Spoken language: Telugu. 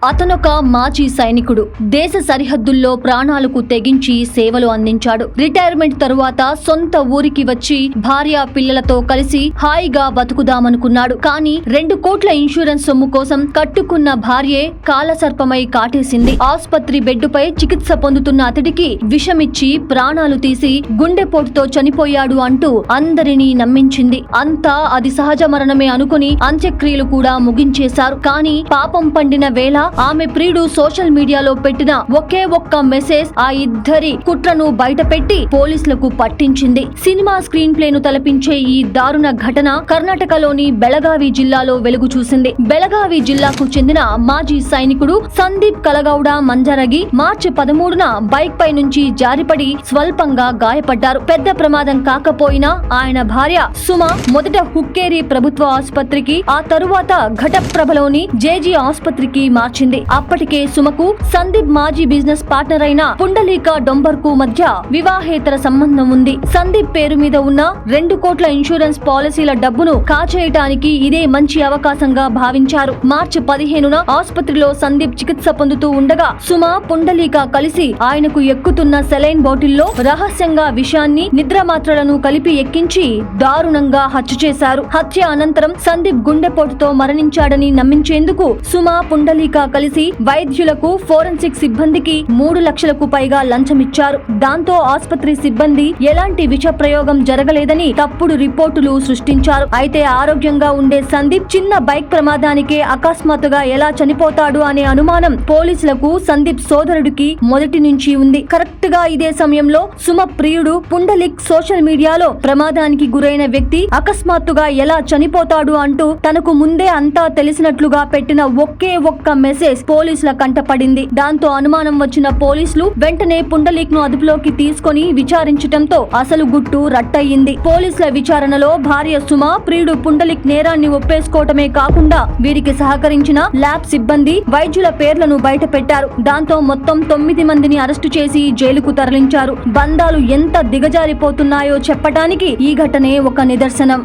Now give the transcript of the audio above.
అతనొక మాజీ సైనికుడు. దేశ సరిహద్దుల్లో ప్రాణాలకు తెగించి సేవలు అందించాడు. రిటైర్మెంట్ తరువాత సొంత ఊరికి వచ్చి భార్య పిల్లలతో కలిసి హాయిగా బతుకుదామనుకున్నాడు. కానీ 2 కోట్ల ఇన్సూరెన్స్ సొమ్ము కోసం కట్టుకున్న భార్యే కాలసర్పమై కాటేసింది. ఆస్పత్రి బెడ్డుపై చికిత్స పొందుతున్న అతడికి విషమిచ్చి ప్రాణాలు తీసి గుండెపోటుతో చనిపోయాడు అంటూ అందరినీ నమ్మించింది. అంతా అది సహజ మరణమే అనుకుని అంత్యక్రియలు కూడా ముగించేశారు. కానీ పాపం పండిన వేళ ఆమె ప్రియుడు సోషల్ మీడియాలో పెట్టిన ఒకే ఒక్క మెసేజ్ ఆ ఇద్దరి కుట్రను బయటపెట్టి పోలీసులకు పట్టించింది. సినిమా స్క్రీన్ ప్లేను తలపించే ఈ దారుణ ఘటన కర్ణాటకలోని బెళగావి జిల్లాలో వెలుగు చూసింది. బెళగావి జిల్లాకు చెందిన మాజీ సైనికుడు సందీప్ కలగౌడ మంజరగి మార్చి 13న బైక్ పై నుంచి జారిపడి స్వల్పంగా గాయపడ్డారు. పెద్ద ప్రమాదం కాకపోయినా ఆయన భార్య సుమ మొదట హుక్కేరి ప్రభుత్వ ఆసుపత్రికి, ఆ తరువాత ఘటప్రభలోని జేజీ ఆసుపత్రికి మార్చింది. అప్పటికే సుమకు సందీప్ మాజీ బిజినెస్ పార్ట్నర్ అయిన పుండలీక డొంబర్కు మధ్య వివాహేతర సంబంధం ఉంది. సందీప్ పేరు మీద ఉన్న 2 కోట్ల ఇన్సూరెన్స్ పాలసీల డబ్బును కాచేయటానికి ఇదే మంచి అవకాశంగా భావించారు. మార్చి 15న ఆసుపత్రిలో సందీప్ చికిత్స పొందుతూ ఉండగా సుమ, పుండలీక కలిసి ఆయనకు ఎక్కుతున్న సెలైన్ బాటిల్లో రహస్యంగా విషాన్ని, నిద్ర మాత్రలను కలిపి ఎక్కించి దారుణంగా హత్య చేశారు. హత్య అనంతరం సందీప్ గుండెపోటుతో మరణించాడని నమ్మించేందుకు సుమ, పుండలీక కలిసి వైద్యులకు, ఫోరెన్సిక్ సిబ్బందికి 3 లక్షలకు పైగా లంచమిచ్చారు. దాంతో ఆసుపత్రి సిబ్బంది ఎలాంటి విష ప్రయోగం జరగలేదని తప్పుడు రిపోర్టులు సృష్టించారు. అయితే ఆరోగ్యంగా ఉండే సందీప్ చిన్న బైక్ ప్రమాదానికే అకస్మాత్తుగా ఎలా చనిపోతాడు అనే అనుమానం పోలీసులకు, సందీప్ సోదరుడికి మొదటి నుంచి ఉంది. కరెక్ట్ గా ఇదే సమయంలో సుమ ప్రియుడు పుండలిక్ సోషల్ మీడియాలో ప్రమాదానికి గురైన వ్యక్తి అకస్మాత్తుగా ఎలా చనిపోతాడు అంటూ తనకు ముందే అంతా తెలిసినట్లుగా పెట్టిన ఒకే ఒక్క మెసేజ్ పోలీసుల కంటపడింది. దాంతో అనుమానం వచ్చిన పోలీసులు వెంటనే పుండలీక్ ను అదుపులోకి తీసుకొని విచారించటంతో అసలు గుట్టు రట్టయింది. పోలీసుల విచారణలో భార్య సుమ, ప్రియుడు పుండలీక్ నేరాన్ని ఒప్పేసుకోవటమే కాకుండా వీరికి సహకరించిన ల్యాబ్ సిబ్బంది, వైద్యుల పేర్లను బయట పెట్టారు. దాంతో మొత్తం 9 మందిని అరెస్టు చేసి జైలుకు తరలించారు. బంధాలు ఎంత దిగజారిపోతున్నాయో చెప్పటానికి ఈ ఘటనే ఒక నిదర్శనం.